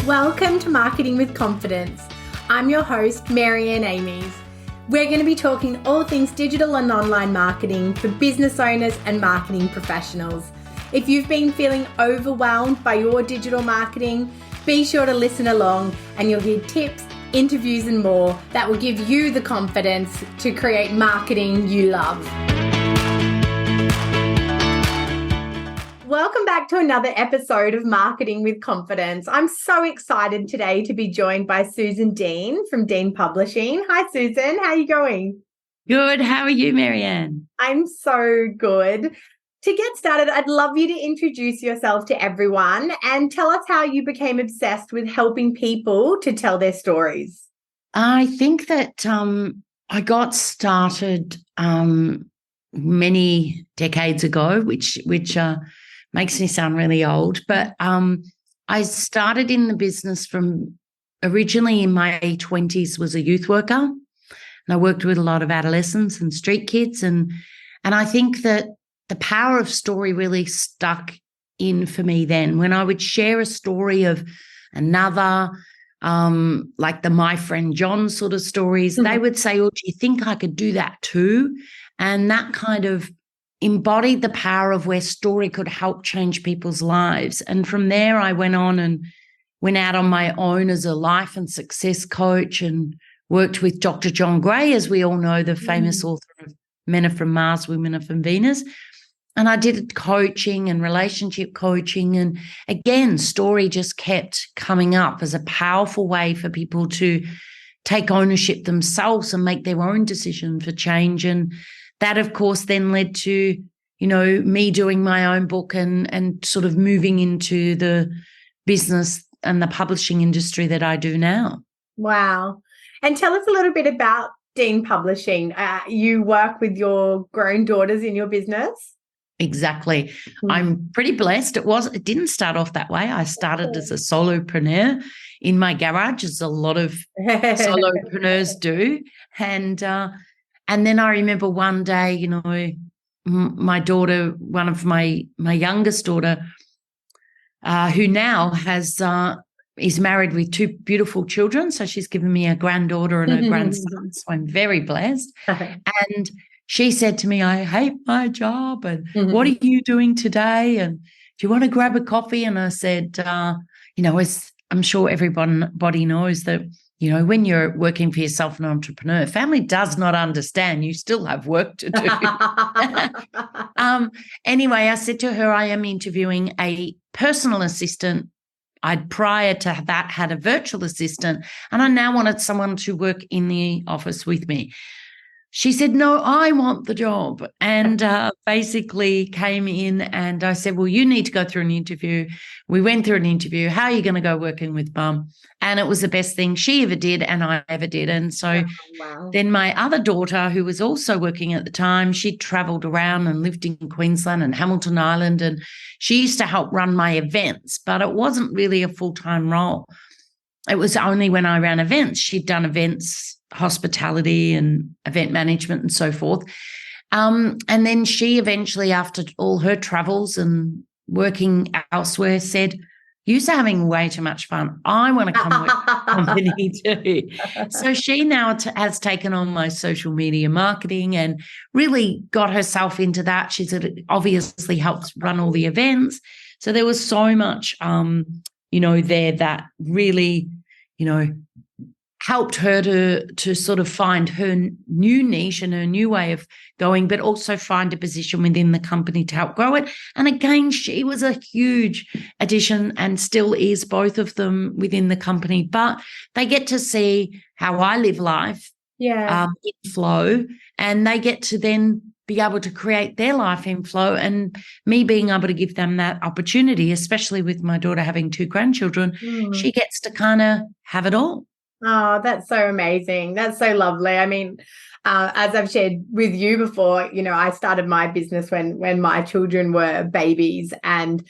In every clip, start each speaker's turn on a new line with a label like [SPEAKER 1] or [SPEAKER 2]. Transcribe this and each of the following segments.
[SPEAKER 1] Welcome to Marketing with Confidence. I'm your host, Marianne Amies. We're going to be talking all things digital and online marketing for business owners and marketing professionals. If you've been feeling overwhelmed by your digital marketing, be sure to listen along and you'll hear tips, interviews and more that will give you the confidence to create marketing you love. Welcome back to another episode of Marketing with Confidence. I'm so excited today to be joined by Susan Dean from Dean Publishing. Hi, Susan. How are you going?
[SPEAKER 2] Good. How are you, Marianne?
[SPEAKER 1] I'm so good. To get started, I'd love you to introduce yourself to everyone and tell us how you became obsessed with helping people to tell their stories.
[SPEAKER 2] I think that I got started many decades ago, which makes me sound really old, but I started in the business from originally in my 20s, was a youth worker, and I worked with a lot of adolescents and street kids, and I think that the power of story really stuck in for me then. When I would share a story of another, like the My Friend John sort of stories, they would say, "Oh, do you think I could do that too?" And that kind of embodied the power of where story could help change people's lives. And from there, I went on and went out on my own as a life and success coach and worked with Dr. John Gray, as we all know, the famous author of Men Are From Mars, Women Are From Venus. And I did coaching and relationship coaching. And again, story just kept coming up as a powerful way for people to take ownership themselves and make their own decision for change. And that, of course, then led to, me doing my own book and sort of moving into the business and the publishing industry that I do now.
[SPEAKER 1] Wow. And tell us a little bit about Dean Publishing. You work with your grown daughters in your business?
[SPEAKER 2] Exactly. I'm pretty blessed. It didn't start off that way. I started as a solopreneur in my garage, as a lot of solopreneurs do. And then I remember one day, my daughter, one of my youngest daughter, who now is married with two beautiful children. So she's given me a granddaughter and a grandson. So I'm very blessed. And she said to me, "I hate my job. And what are you doing today? And do you want to grab a coffee?" And I said, as I'm sure everybody knows that, when you're working for yourself, an entrepreneur, family does not understand. You still have work to do. Anyway, I said to her, I am interviewing a personal assistant. I'd prior to that had a virtual assistant, and I now wanted someone to work in the office with me. She said, "No, I want the job," and basically came in, and I said, "Well, you need to go through an interview." We went through an interview. "How are you going to go working with Mum?" And it was the best thing she ever did and I ever did. And so then my other daughter, who was also working at the time, she traveled around and lived in Queensland and Hamilton Island, and she used to help run my events, but it wasn't really a full-time role. It was only when I ran events. She'd done events, hospitality and event management and so forth. And then she eventually, after all her travels and working elsewhere, said, "You're having way too much fun. I want to come work for the company too." So she now has taken on my social media marketing and really got herself into that. She's obviously helped run all the events. So there was so much, there that really, helped her to sort of find her new niche and her new way of going, but also find a position within the company to help grow it. And again, she was a huge addition and still is, both of them within the company. But they get to see how I live life in flow, and they get to then be able to create their life in flow, and me being able to give them that opportunity, especially with my daughter having two grandchildren, she gets to kind of have it all.
[SPEAKER 1] Oh, that's so amazing. That's so lovely. I mean, as I've shared with you before, I started my business when my children were babies, and,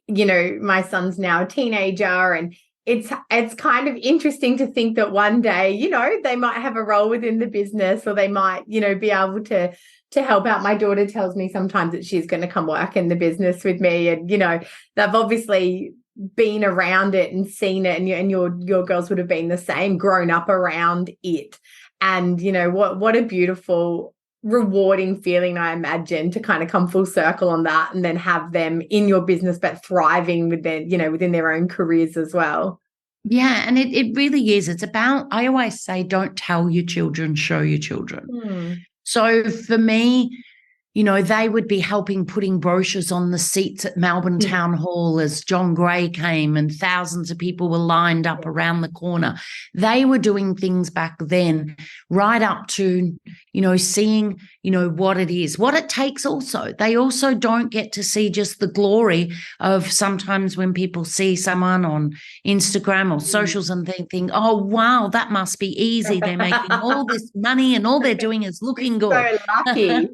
[SPEAKER 1] my son's now a teenager, and it's kind of interesting to think that one day, they might have a role within the business, or they might, be able to help out. My daughter tells me sometimes that she's going to come work in the business with me, and, they've obviously been around it and seen it, and your girls would have been the same, grown up around it. And, you know, what a beautiful, rewarding feeling, I imagine, to kind of come full circle on that and then have them in your business but thriving with their, you know, within their own careers as well.
[SPEAKER 2] Yeah, and it really is. It's about, I always say, don't tell your children, show your children. So for me, you know, they would be helping putting brochures on the seats at Melbourne Town Hall as John Gray came and thousands of people were lined up around the corner. They were doing things back then right up to, you know, seeing, you know, what it is, what it takes also. They also don't get to see just the glory of sometimes when people see someone on Instagram or socials and they think, oh, wow, that must be easy. They're making all this money and all they're doing is looking good.
[SPEAKER 1] So lucky.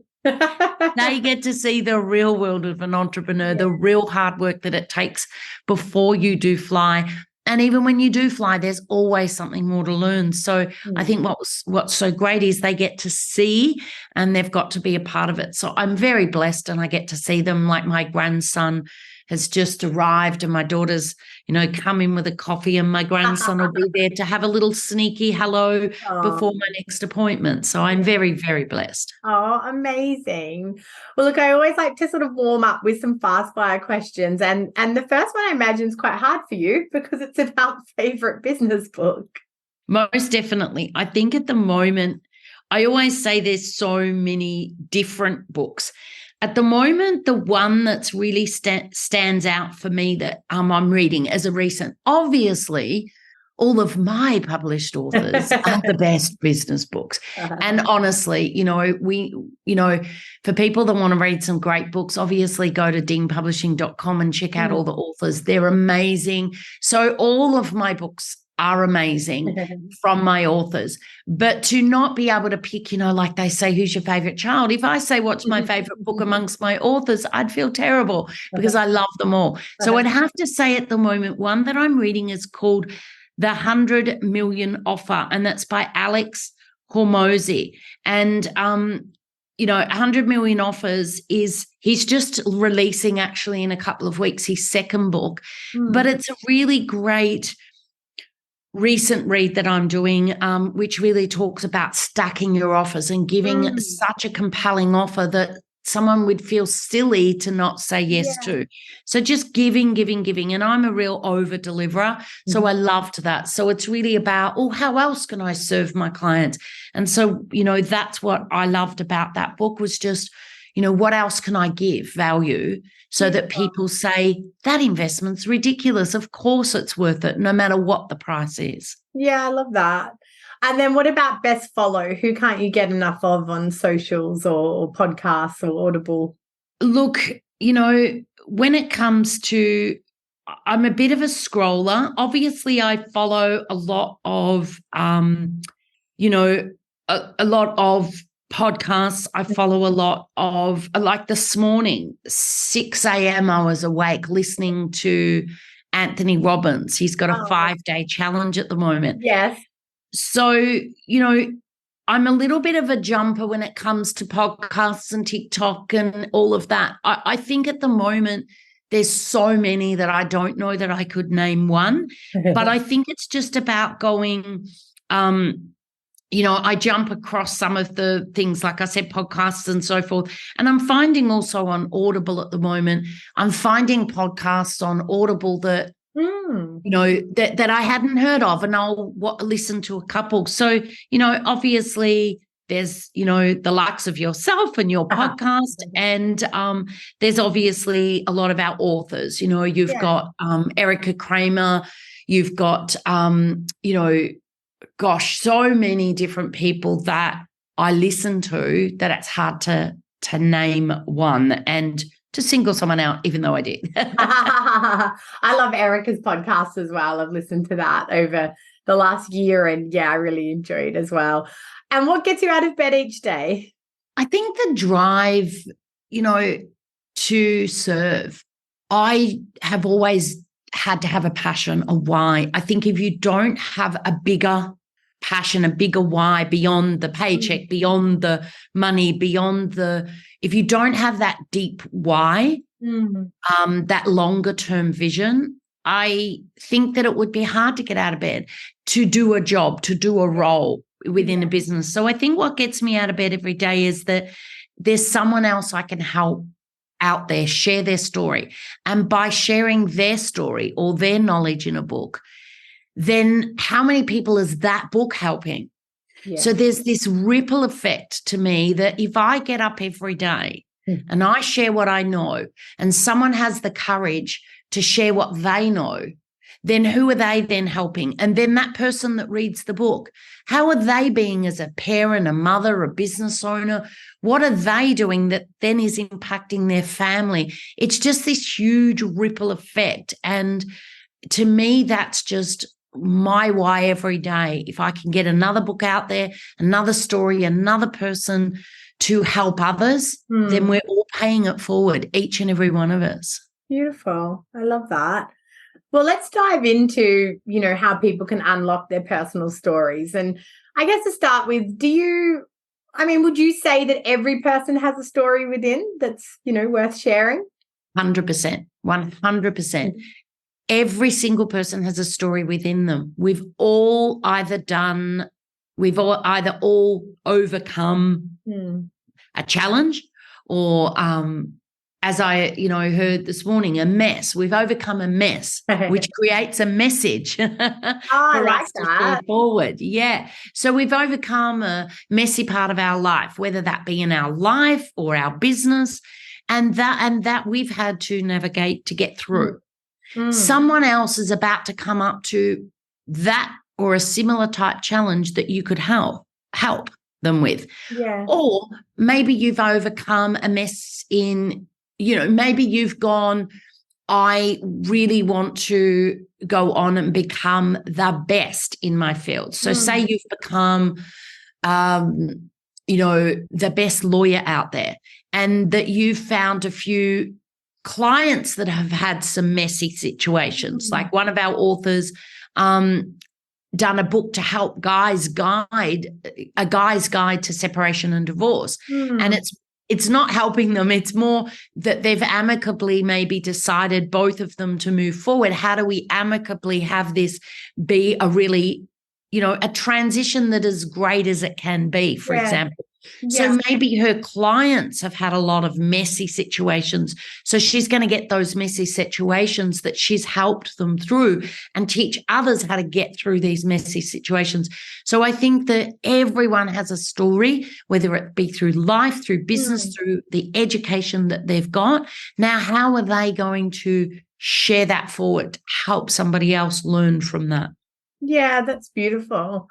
[SPEAKER 2] They get to see the real world of an entrepreneur, the real hard work that it takes before you do fly. And even when you do fly, there's always something more to learn. So I think what's so great is they get to see and they've got to be a part of it. So I'm very blessed and I get to see them. Like my grandson has just arrived and my daughter's, you know, come in with a coffee and my grandson will be there to have a little sneaky hello before my next appointment. So I'm very, very blessed.
[SPEAKER 1] Oh, amazing. Well, look, I always like to sort of warm up with some fast fire questions. And the first one I imagine is quite hard for you because it's about favorite business book.
[SPEAKER 2] Most definitely. I think at the moment, I always say there's so many different books. At the moment, the one that's really stands out for me that I'm reading as a recent, obviously, all of my published authors are the best business books. And honestly, you know, for people that want to read some great books, obviously go to dingpublishing.com and check out all the authors. They're amazing. So all of my books are amazing from my authors. But to not be able to pick, you know, like they say, who's your favorite child? If I say what's my favorite book amongst my authors, I'd feel terrible because I love them all. So I'd have to say at the moment, one that I'm reading is called The 100 Million Offer, and that's by Alex Hormozi. And, you know, 100 Million Offers he's just releasing actually in a couple of weeks his second book, but it's a really great recent read that I'm doing, which really talks about stacking your offers and giving such a compelling offer that someone would feel silly to not say yes to. So just giving. And I'm a real over deliverer. So I loved that. So it's really about, how else can I serve my clients? And so, you know, that's what I loved about that book was just, you know, what else can I give value so that people say that investment's ridiculous. Of course it's worth it, no matter what the price is.
[SPEAKER 1] Yeah, I love that. And then what about best follow? Who can't you get enough of on socials or podcasts or Audible?
[SPEAKER 2] Look, you know, when it comes to, I'm a bit of a scroller. Obviously, I follow a lot of, you know, a lot of podcasts. I follow a lot of, like this morning, 6 a.m. I was awake listening to Anthony Robbins. He's got a 5-day challenge at the moment.
[SPEAKER 1] Yes.
[SPEAKER 2] So, you know, I'm a little bit of a jumper when it comes to podcasts and TikTok and all of that. I think at the moment there's so many that I don't know that I could name one, but I think it's just about going, you know, I jump across some of the things, like I said, podcasts and so forth. And I'm finding also on Audible at the moment, I'm finding podcasts on Audible that, you know, that I hadn't heard of, and I'll listen to a couple. So, you know, obviously there's, you know, the likes of yourself and your podcast, and there's obviously a lot of our authors. You know, you've got Erica Kramer, you've got, you know, gosh, so many different people that I listen to that it's hard to name one and to single someone out, even though I did.
[SPEAKER 1] I love Erica's podcast as well. I've listened to that over the last year, and I really enjoy it as well. And what gets you out of bed each day?
[SPEAKER 2] I think the drive, you know, to serve. I have always had to have a passion, a why. I think if you don't have a bigger passion, a bigger why beyond the paycheck, beyond the money, if you don't have that deep why, that longer term vision, I think that it would be hard to get out of bed to do a job, to do a role within a business. So I think what gets me out of bed every day is that there's someone else I can help out there, share their story. And by sharing their story or their knowledge in a book, then how many people is that book helping? Yeah. So there's this ripple effect to me that if I get up every day and I share what I know and someone has the courage to share what they know, then who are they then helping? And then that person that reads the book, how are they being as a parent, a mother, a business owner? What are they doing that then is impacting their family? It's just this huge ripple effect. And to me, that's just my why every day. If I can get another book out there, another story, another person to help others, then we're all paying it forward, each and every one of us.
[SPEAKER 1] Beautiful. I love that. Well, let's dive into, how people can unlock their personal stories. And I guess to start with, would you say that every person has a story within that's, worth sharing?
[SPEAKER 2] 100%. 100%. Every single person has a story within them. We've all either overcome a challenge or, as I, heard this morning, a mess. We've overcome a mess, which creates a message for us to go forward. Yeah. So we've overcome a messy part of our life, whether that be in our life or our business, and that we've had to navigate to get through. Someone else is about to come up to that or a similar type challenge that you could help them with.
[SPEAKER 1] Yeah.
[SPEAKER 2] Or maybe you've overcome a mess in, maybe you've gone, I really want to go on and become the best in my field. So say you've become, the best lawyer out there, and that you've found a few clients that have had some messy situations. Like one of our authors done a book to help a guy's guide to separation and divorce. And it's not helping them. It's more that they've amicably maybe decided, both of them, to move forward. How do we amicably have this be a really, a transition that is great as it can be, for example. Yes. So maybe her clients have had a lot of messy situations. So she's going to get those messy situations that she's helped them through and teach others how to get through these messy situations. So I think that everyone has a story, whether it be through life, through business, through the education that they've got. Now, how are they going to share that forward, help somebody else learn from that?
[SPEAKER 1] Yeah, that's beautiful.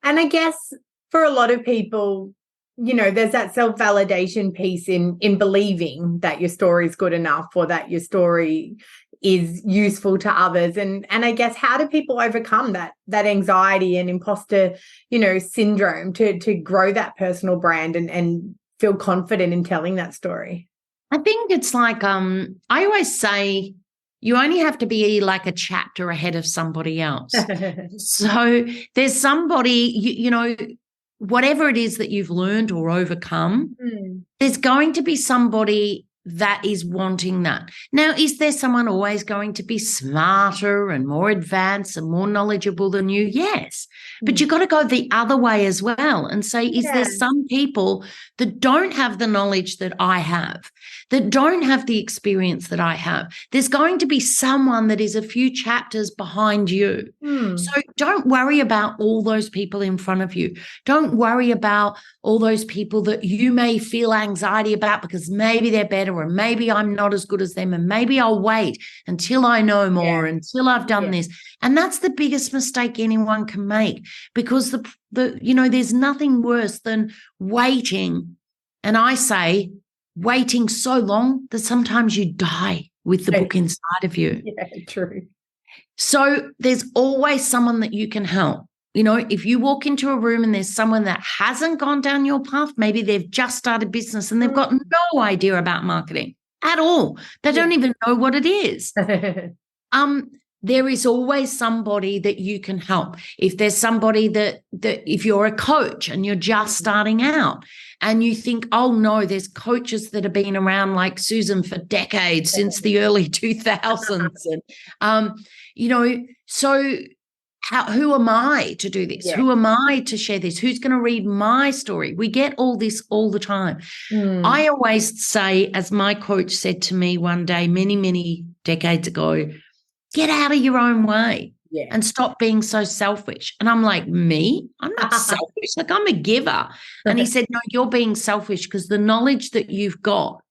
[SPEAKER 1] And I guess for a lot of people, there's that self-validation piece in believing that your story is good enough or that your story is useful to others. And I guess, how do people overcome that anxiety and imposter, syndrome to grow that personal brand and feel confident in telling that story?
[SPEAKER 2] I think it's like, I always say, you only have to be like a chapter ahead of somebody else. So there's somebody, whatever it is that you've learned or overcome, there's going to be somebody that is wanting that. Now, is there someone always going to be smarter and more advanced and more knowledgeable than you? Yes. But you've got to go the other way as well and say, is there some people that don't have the knowledge that I have, that don't have the experience that I have? There's going to be someone that is a few chapters behind you. So don't worry about all those people in front of you. Don't worry about all those people that you may feel anxiety about because maybe they're better or maybe I'm not as good as them and maybe I'll wait until I know more, until I've done this. And that's the biggest mistake anyone can make, because there's nothing worse than waiting. And I say waiting so long that sometimes you die with the book inside of you.
[SPEAKER 1] Yeah, true.
[SPEAKER 2] So there's always someone that you can help. If you walk into a room and there's someone that hasn't gone down your path, maybe they've just started business and they've got no idea about marketing at all. They don't even know what it is. There is always somebody that you can help. If there's somebody that if you're a coach and you're just starting out and you think, oh no, there's coaches that have been around like Susan for decades, since the early 2000s. And, so who am I to do this?
[SPEAKER 1] Yeah.
[SPEAKER 2] Who am I to share this? Who's going to read my story? We get all this all the time. I always say, as my coach said to me one day, many, many decades ago, get out of your own way.
[SPEAKER 1] Yeah.
[SPEAKER 2] And stop being so selfish. And I'm like, me? I'm not selfish. Like, I'm a giver. And he said, no, you're being selfish because the knowledge that you've got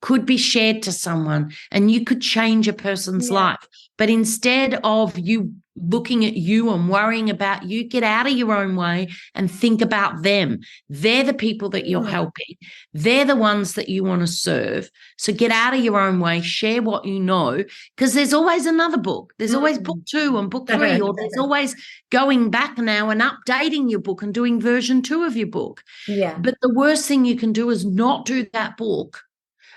[SPEAKER 2] could be shared to someone and you could change a person's life. But instead of you looking at you and worrying about you, get out of your own way and think about them. They're the people that you're helping. They're the ones that you want to serve. So get out of your own way, share what you know, because there's always another book. There's always book 2 and book 3, or there's always going back now and updating your book and doing version 2 of your book.
[SPEAKER 1] Yeah.
[SPEAKER 2] But the worst thing you can do is not do that book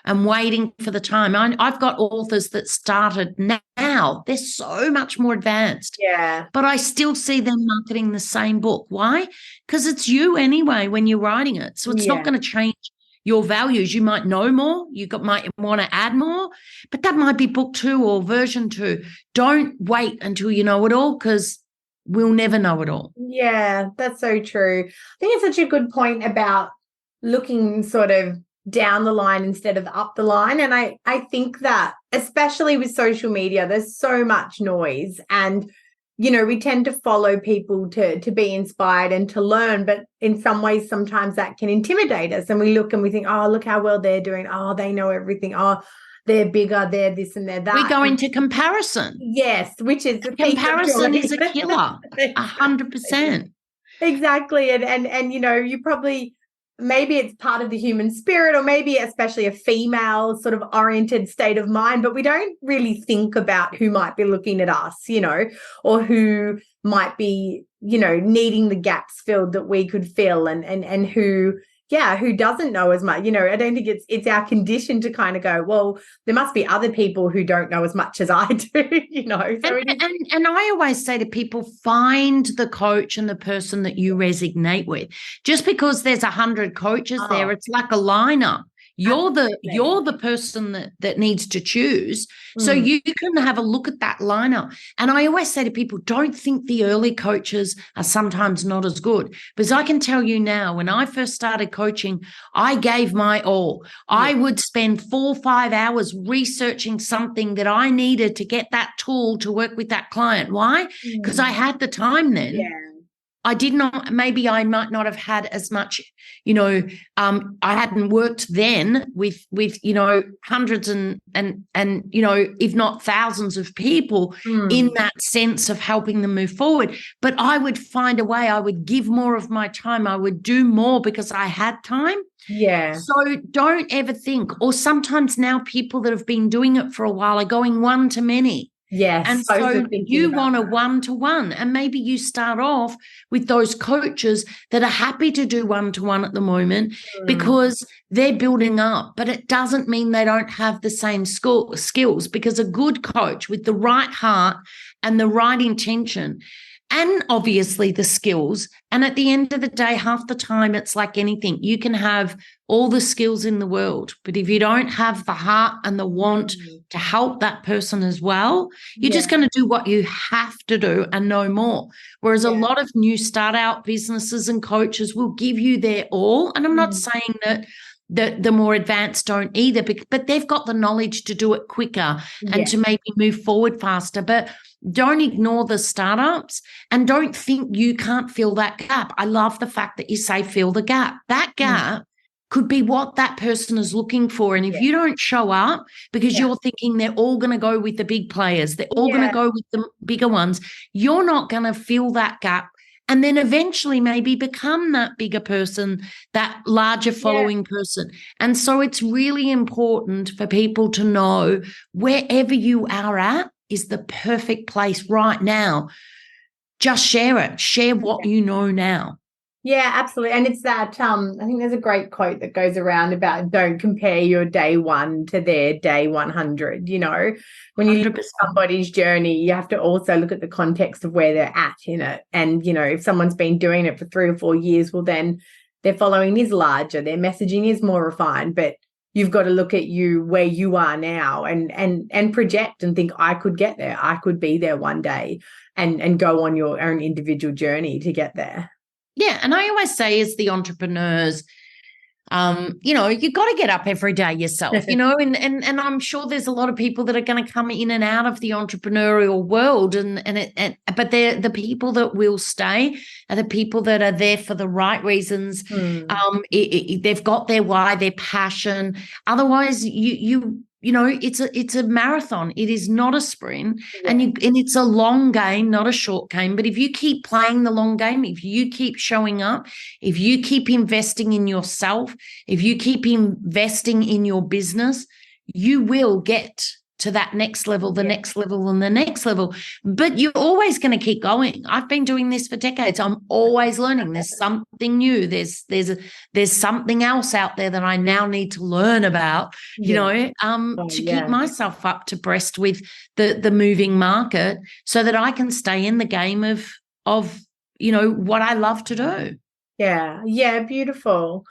[SPEAKER 2] and waiting for the time. I've got authors that started now. They're so much more advanced.
[SPEAKER 1] Yeah.
[SPEAKER 2] But I still see them marketing the same book. Why? Because it's you anyway when you're writing it. So it's not going to change your values. You might know more. Might want to add more, but that might be book 2 or version 2. Don't wait until you know it all, because we'll never know it all.
[SPEAKER 1] Yeah, that's so true. I think it's such a good point about looking sort of down the line instead of up the line. And I think that especially with social media, there's so much noise, and we tend to follow people to be inspired and to learn, but in some ways sometimes that can intimidate us, and we look and we think, oh, look how well they're doing, oh, they know everything, oh, they're bigger, they're this and they're that.
[SPEAKER 2] We go into comparison.
[SPEAKER 1] Yes, which is the
[SPEAKER 2] comparison is a killer. 100%.
[SPEAKER 1] Exactly. And you probably, maybe it's part of the human spirit, or maybe especially a female sort of oriented state of mind, but we don't really think about who might be looking at us, or who might be, needing the gaps filled that we could fill, and who doesn't know as much. I don't think it's our condition to kind of go, well, there must be other people who don't know as much as I do, So
[SPEAKER 2] and I always say to people, find the coach and the person that you resonate with. Just because there's 100 coaches there, it's like a lineup. You're the person that needs to choose. So you can have a look at that lineup. And I always say to people, don't think the early coaches are sometimes not as good, because I can tell you now, when I first started coaching, I gave my all. I would spend 4 or 5 hours researching something that I needed to get that tool to work with that client. Why? Because I had the time then.
[SPEAKER 1] Yeah.
[SPEAKER 2] Maybe I might not have had as much, I hadn't worked then with hundreds and if not thousands of people in that sense of helping them move forward. But I would find a way, I would give more of my time, I would do more because I had time.
[SPEAKER 1] Yeah.
[SPEAKER 2] So don't ever think, or sometimes now people that have been doing it for a while are going one to many.
[SPEAKER 1] Yes.
[SPEAKER 2] And so you want a one-to-one, and maybe you start off with those coaches that are happy to do one-to-one at the moment because they're building up, but it doesn't mean they don't have the same skills, because a good coach with the right heart and the right intention, and obviously the skills. And at the end of the day, half the time it's like anything. You can have all the skills in the world, but if you don't have the heart and the want to help that person as well, you're just going to do what you have to do and no more. Whereas a lot of new start-out businesses and coaches will give you their all. And I'm not saying that the more advanced don't either, but they've got the knowledge to do it quicker and to maybe move forward faster. But don't ignore the startups, and don't think you can't fill that gap. I love the fact that you say fill the gap. That gap could be what that person is looking for. And if you don't show up because you're thinking they're all going to go with the big players, they're all going to go with the bigger ones, you're not going to fill that gap. And then eventually maybe become that bigger person, that larger following person. And so it's really important for people to know wherever you are at is the perfect place right now. Just share it. Share what you know now.
[SPEAKER 1] Yeah, absolutely. And it's that, I think there's a great quote that goes around about don't compare your day 1 to their day 100. When you look at somebody's journey, you have to also look at the context of where they're at in it. And, if someone's been doing it for 3 or 4 years, well, then their following is larger, their messaging is more refined, but you've got to look at you where you are now and project and think, I could get there. I could be there one day, and go on your own individual journey to get there.
[SPEAKER 2] Yeah. And I always say, as the entrepreneurs, you know, you got to get up every day yourself, you know, and I'm sure there's a lot of people that are going to come in and out of the entrepreneurial world, but they're the people that will stay are the people that are there for the right reasons. They've got their why, their passion. Otherwise, you know, it's a marathon. It is not a sprint, and it's a long game, not a short game. But if you keep playing the long game, if you keep showing up, if you keep investing in yourself, if you keep investing in your business, you will get to that next level, the next level, and the next level. But you're always going to keep going. I've been doing this for decades. I'm always learning. There's something new. There's something else out there that I now need to learn about, you know, to keep myself up to breast with the moving market, so that I can stay in the game of you know, what I love to do.
[SPEAKER 1] Yeah, beautiful.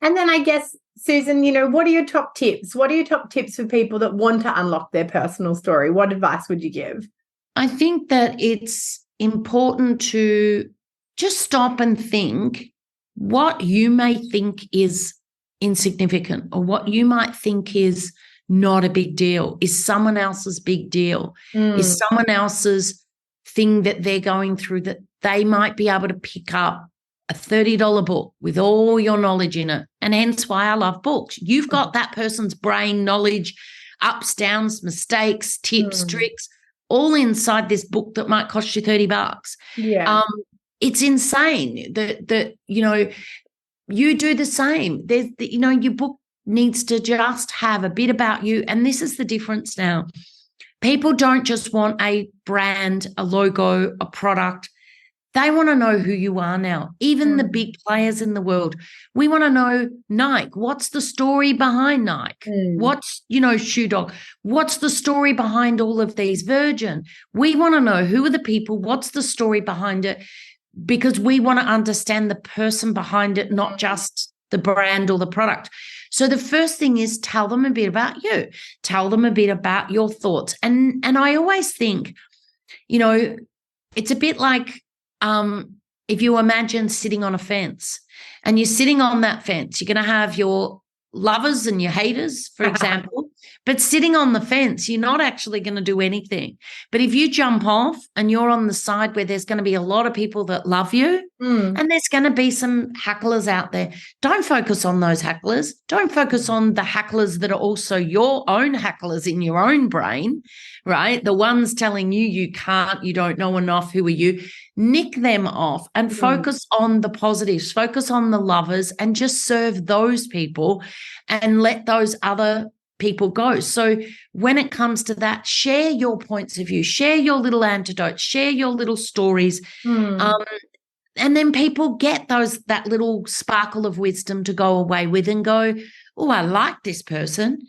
[SPEAKER 1] And then I guess, Susan, you know, what are your top tips? What are your top tips for people that want to unlock their personal story? What advice would you give?
[SPEAKER 2] I think that it's important to just stop and think what you may think is insignificant, or what you might think is not a big deal, is someone else's big deal, is someone else's thing that they're going through, that they might be able to pick up a $30 book with all your knowledge in it. And hence why I love books. You've got that person's brain, knowledge, ups, downs, mistakes, tips, tricks, all inside this book that might cost you $30.
[SPEAKER 1] Yeah.
[SPEAKER 2] It's insane that you know, you do the same. There's you know, your book needs to just have a bit about you. And this is the difference now. People don't just want a brand, a logo, a product. They want to know who you are now. Even the big players in the world. We want to know Nike. What's the story behind Nike? What's, you know, Shoe Dog? What's the story behind all of these? Virgin. We want to know who are the people, what's the story behind it, because we want to understand the person behind it, not just the brand or the product. So the first thing is, tell them a bit about you. Tell them a bit about your thoughts. And I always think, you know, it's a bit like, if you imagine sitting on a fence, and you're sitting on that fence, you're going to have your lovers and your haters, for example, but sitting on the fence, you're not actually going to do anything. But if you jump off and you're on the side where there's going to be a lot of people that love you, and there's going to be some hecklers out there, don't focus on those hecklers. Don't focus on the hecklers that are also your own hecklers in your own brain, right? The ones telling you you can't, you don't know enough, who are you? Nick them off and focus on the positives, focus on the lovers, and just serve those people and let those other people go. So when it comes to that, share your points of view, share your little antidotes, share your little stories. And then people get that little sparkle of wisdom to go away with and go, oh, I like this person.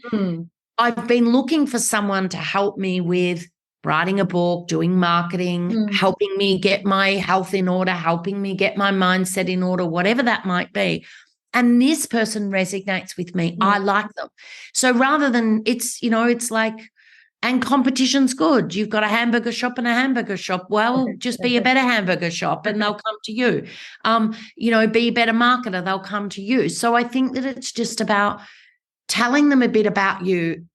[SPEAKER 2] I've been looking for someone to help me with writing a book, doing marketing, helping me get my health in order, helping me get my mindset in order, whatever that might be. And this person resonates with me. I like them. So rather than it's, you know, it's like, and competition's good. You've got a hamburger shop and a hamburger shop. Well, just be a better hamburger shop and they'll come to you. You know, be a better marketer, they'll come to you. So I think that it's just about telling them a bit about you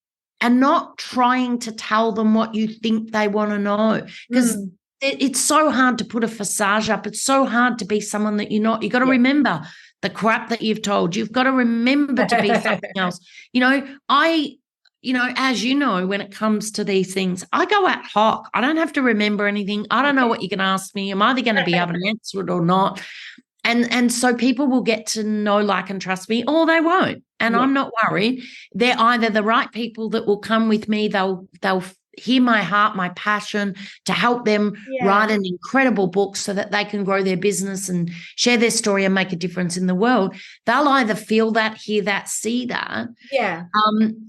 [SPEAKER 2] and not trying to tell them what you think they want to know, because it's so hard to put a facade up. It's so hard to be someone that you're not. You've got to remember the crap that you've told. You've got to remember to be something else. You know, as you know, when it comes to these things, I go ad hoc. I don't have to remember anything. I don't know what you're going to ask me. I'm either going to be able to answer it or not. And so people will get to know, like, and trust me, or they won't. And I'm not worried. They're either the right people that will come with me. They'll hear my heart, my passion to help them write an incredible book so that they can grow their business and share their story and make a difference in the world. They'll either feel that, hear that, see that,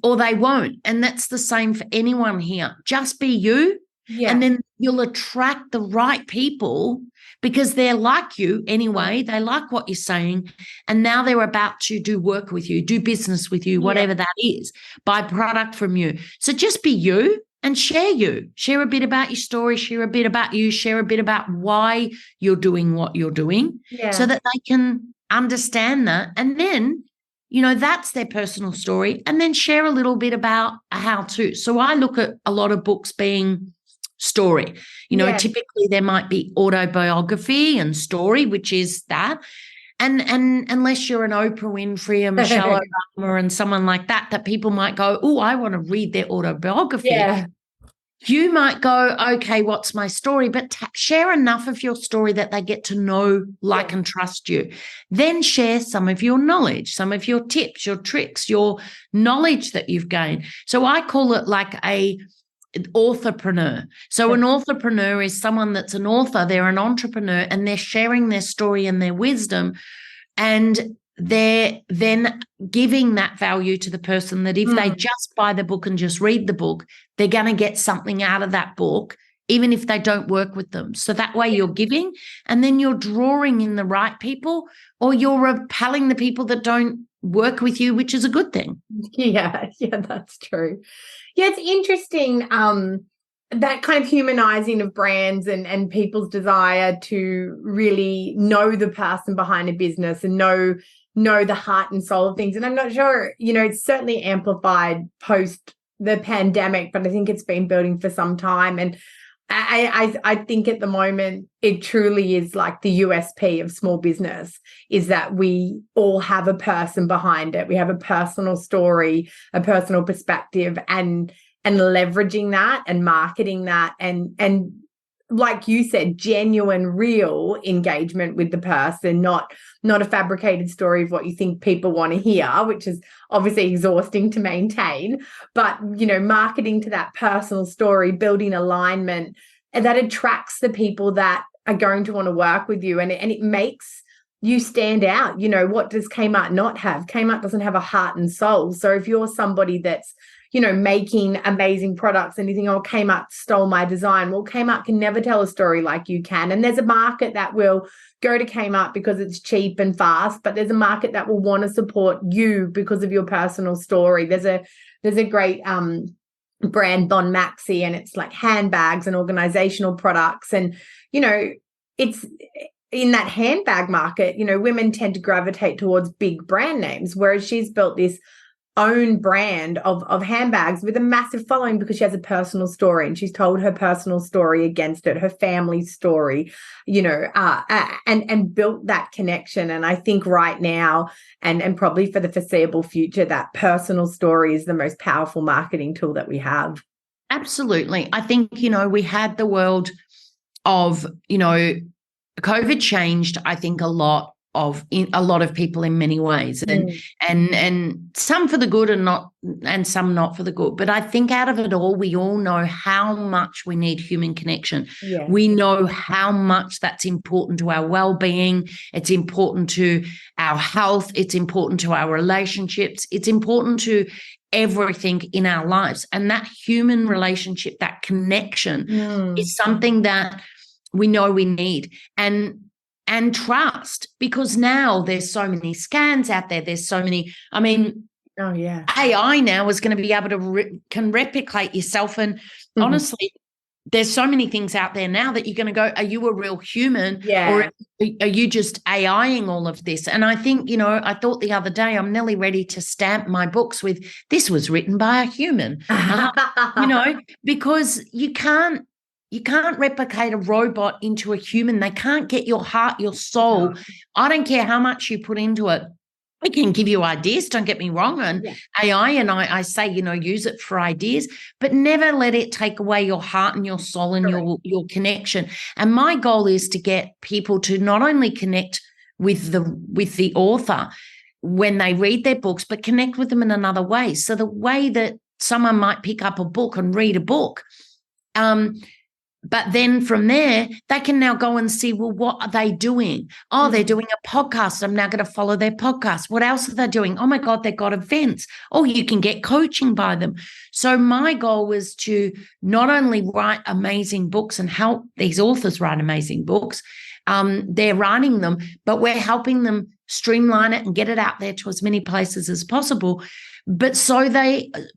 [SPEAKER 2] or they won't. And that's the same for anyone here. Just be you.
[SPEAKER 1] Yeah.
[SPEAKER 2] And then you'll attract the right people because they're like you anyway. They like what you're saying. And now they're about to do work with you, do business with you, whatever that is, buy product from you. So just be you and share you. Share a bit about your story, share a bit about you, share a bit about why you're doing what you're doing so that they can understand that. And then, that's their personal story. And then share a little bit about a how-to. So I look at a lot of books being story. Typically there might be autobiography and story, which is that. And unless you're an Oprah Winfrey, a Michelle Obama and someone like that people might go, oh, I want to read their autobiography.
[SPEAKER 1] Yeah.
[SPEAKER 2] You might go, okay, what's my story? But share enough of your story that they get to know, like, and trust you. Then share some of your knowledge, some of your tips, your tricks, your knowledge that you've gained. So I call it like a authorpreneur. So an authorpreneur is someone that's an author, they're an entrepreneur, and they're sharing their story and their wisdom, and they're then giving that value to the person that if they just buy the book and just read the book, they're going to get something out of that book, even if they don't work with them. So that way you're giving, and then you're drawing in the right people, or you're repelling the people that don't work with you, which is a good thing.
[SPEAKER 1] Yeah, that's true. Yeah, it's interesting, that kind of humanizing of brands and people's desire to really know the person behind a business and know the heart and soul of things. And I'm not sure, it's certainly amplified post the pandemic, but I think it's been building for some time. And I think at the moment it truly is like the USP of small business is that we all have a person behind it. We have a personal story, a personal perspective, and leveraging that and marketing that and like you said, genuine, real engagement with the person, not a fabricated story of what you think people want to hear, which is obviously exhausting to maintain, but, marketing to that personal story, building alignment, and that attracts the people that are going to want to work with you. And it makes you stand out. What does Kmart not have? Kmart doesn't have a heart and soul. So if you're somebody that's, making amazing products and you think, oh, Kmart stole my design. Well, Kmart can never tell a story like you can. And there's a market that will go to Kmart because it's cheap and fast, but there's a market that will want to support you because of your personal story. There's a great brand, Bon Maxi, and it's like handbags and organizational products. And, it's in that handbag market, women tend to gravitate towards big brand names, whereas she's built this own brand of handbags with a massive following because she has a personal story and she's told her personal story against it, her family story, and built that connection. And I think right now and probably for the foreseeable future, that personal story is the most powerful marketing tool that we have.
[SPEAKER 2] Absolutely. I think, we had the world of, COVID changed, I think, a lot of people in many ways, and some for the good and some not for the good. But I think out of it all, we all know how much we need human connection.
[SPEAKER 1] Yeah.
[SPEAKER 2] We know how much that's important to our well-being. It's important to our health. It's important to our relationships. It's important to everything in our lives. And that human relationship, that connection is something that we know we need. And trust, because now there's so many scams out there. There's so many, AI now is going to be able to can replicate yourself. And honestly, there's so many things out there now that you're going to go, are you a real human?
[SPEAKER 1] Yeah.
[SPEAKER 2] Or are you just AIing all of this? And I think, I thought the other day, I'm nearly ready to stamp my books with, this was written by a human, because you can't replicate a robot into a human. They can't get your heart, your soul. No. I don't care how much you put into it. It can give you ideas, don't get me wrong. And AI, and I say, use it for ideas, but never let it take away your heart and your soul and your connection. And my goal is to get people to not only connect with the author when they read their books, but connect with them in another way. So the way that someone might pick up a book and read a book, But then from there, they can now go and see, well, what are they doing? Oh, they're doing a podcast. I'm now going to follow their podcast. What else are they doing? Oh, my God, they've got events. Oh, you can get coaching by them. So my goal was to not only write amazing books and help these authors write amazing books, they're writing them, but we're helping them streamline it and get it out there to as many places as possible. But so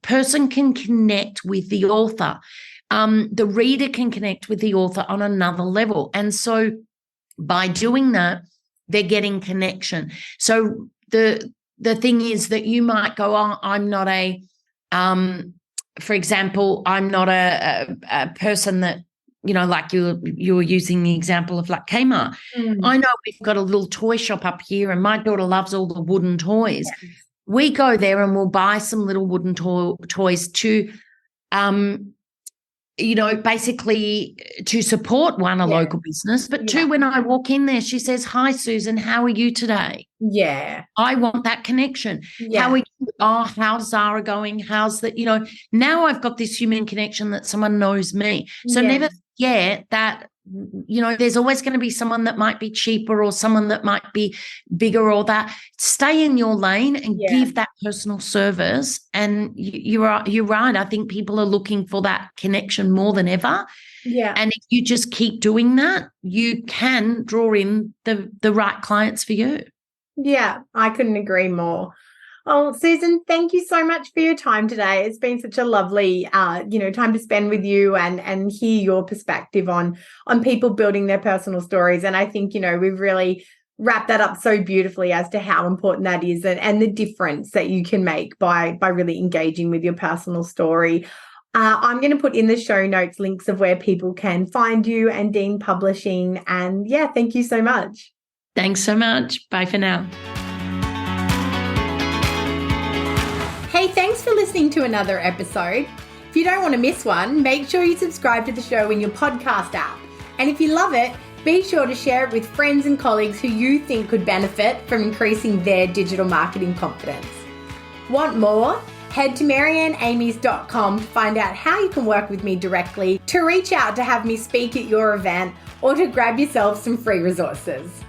[SPEAKER 2] person can connect with the author. The reader can connect with the author on another level. And so by doing that, they're getting connection. So the thing is that you might go, oh, I'm not for example, I'm not a person that, like you were using the example of like Kmart. I know we've got a little toy shop up here and my daughter loves all the wooden toys. Yes. We go there and we'll buy some little wooden toys to, basically to support a local business, but two, when I walk in there, she says, "Hi, Susan, how are you today?"
[SPEAKER 1] Yeah.
[SPEAKER 2] I want that connection. Yeah. How are you? Oh, how's Zara going? How's that? Now I've got this human connection that someone knows me. So never forget that, there's always going to be someone that might be cheaper or someone that might be bigger or that. Stay in your lane and give that personal service. And you're right. I think people are looking for that connection more than ever.
[SPEAKER 1] Yeah.
[SPEAKER 2] And if you just keep doing that, you can draw in the right clients for you.
[SPEAKER 1] Yeah, I couldn't agree more. Oh, Susan, thank you so much for your time today. It's been such a lovely, time to spend with you and hear your perspective on people building their personal stories. And I think, we've really wrapped that up so beautifully as to how important that is and the difference that you can make by really engaging with your personal story. I'm going to put in the show notes links of where people can find you and Dean Publishing. And thank you so much.
[SPEAKER 2] Thanks so much. Bye for now.
[SPEAKER 1] Hey, thanks for listening to another episode. If you don't want to miss one, make sure you subscribe to the show in your podcast app. And if you love it, be sure to share it with friends and colleagues who you think could benefit from increasing their digital marketing confidence. Want more? Head to marianneamies.com to find out how you can work with me directly, to reach out to have me speak at your event, or to grab yourself some free resources.